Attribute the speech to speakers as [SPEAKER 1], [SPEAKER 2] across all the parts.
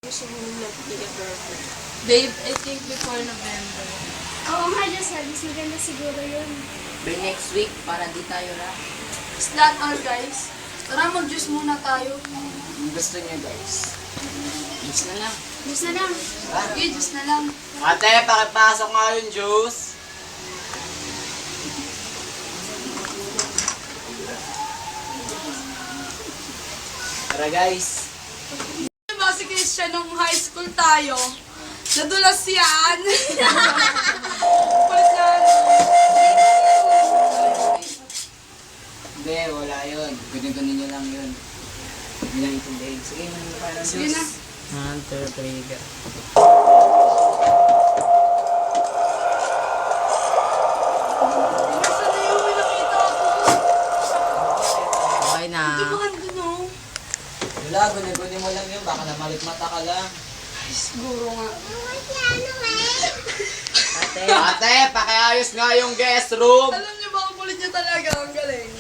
[SPEAKER 1] Gusto mo nag-i-birthday?
[SPEAKER 2] Babe, I think before November.
[SPEAKER 3] Oo nga, Jessel. Mas maganda siguro yun.
[SPEAKER 4] By next week, para di tayo
[SPEAKER 2] It's not all, guys. Tara, mag-juice muna tayo.
[SPEAKER 4] Ang gusto niyo, guys. Juice na lang.
[SPEAKER 3] Gusto na lang.
[SPEAKER 2] Sige, juice na lang.
[SPEAKER 4] Ate, pakipasok nga yung juice. Tara, guys.
[SPEAKER 2] Diba si Christian nung high school tayo? Nadulas yan. Palit na.
[SPEAKER 4] Hindi, wala yun. Ganyan-ganyan nyo lang yun. Hindi lang itindihin. Sige, manila pa ng
[SPEAKER 2] Sige na.
[SPEAKER 4] juice. Hunter, Trigger.
[SPEAKER 2] Nasaan na yung may nakita ako?
[SPEAKER 4] Okay na.
[SPEAKER 2] Di ba andun, oh?
[SPEAKER 4] Wala, guni-guni mo lang yun. Baka namalit mata ka lang.
[SPEAKER 2] Ay, siguro nga.
[SPEAKER 4] Ate, pakiayos nga yung guest room.
[SPEAKER 2] Alam niyo ba ang kulit niya talaga? Ang galing.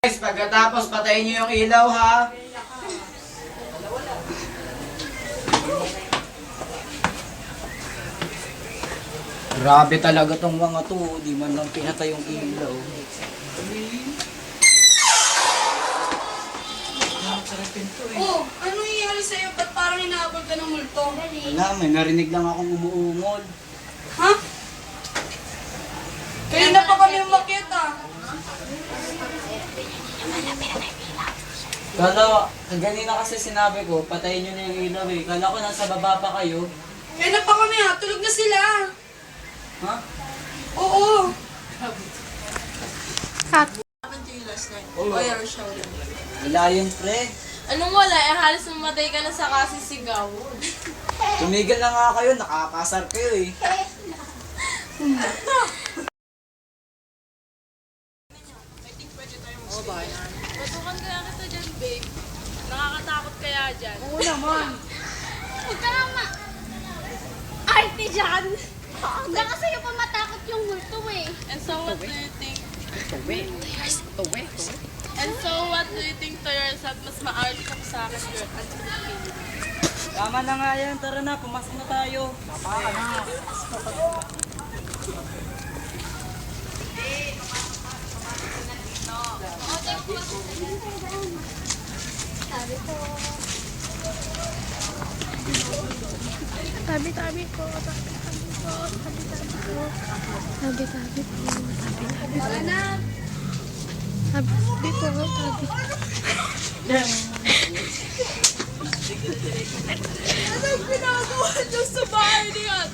[SPEAKER 4] Guys, pagkatapos patayin niyo yung ilaw, ha? Grabe talaga tong mga to. Di man lang pinatay yung ilaw.
[SPEAKER 2] Oh, ano nangyayari sa'yo? Ba't parang inaabot ka ng multo?
[SPEAKER 4] Wala, may narinig lang akong umuungol.
[SPEAKER 2] Ha? Kaya na pa kami umakyat, ah.
[SPEAKER 4] Kala, ganina kasi sinabi ko, patayin nyo na yung ilaw eh. Kala ko nasa baba pa kayo.
[SPEAKER 2] Kaya na pa kami, ah. Tulog na sila.
[SPEAKER 4] Ha?
[SPEAKER 2] Oo.
[SPEAKER 3] Cut.
[SPEAKER 2] Wire show.
[SPEAKER 4] Wala yun, pre.
[SPEAKER 1] Anong wala? Eh, halos mamatay ka na sa kasisigaw.
[SPEAKER 4] Tumigil na nga kayo, nakakasar kayo eh.
[SPEAKER 1] Matukan kaya kita dyan, babe. Nakakatakot kaya dyan.
[SPEAKER 2] Oo naman.
[SPEAKER 3] Huwag ka nga arte dyan. Huwag ka sa'yo pa matakot yung multo eh.
[SPEAKER 1] And so, what do you think? And so, what do you think to yourself? Mas maarte ka pa sa akin, girl.
[SPEAKER 4] Tama na nga yan, tara na, pumasok na tayo.
[SPEAKER 3] Tabi-tabi ko. Tabi-tabi ko. Tabi-tabi ko. Tabi-tabi ko. Tabi-tabi ko. Tabi-tabi ko. Tabi.
[SPEAKER 1] Anong ginagawa dyan sa bahay niyan?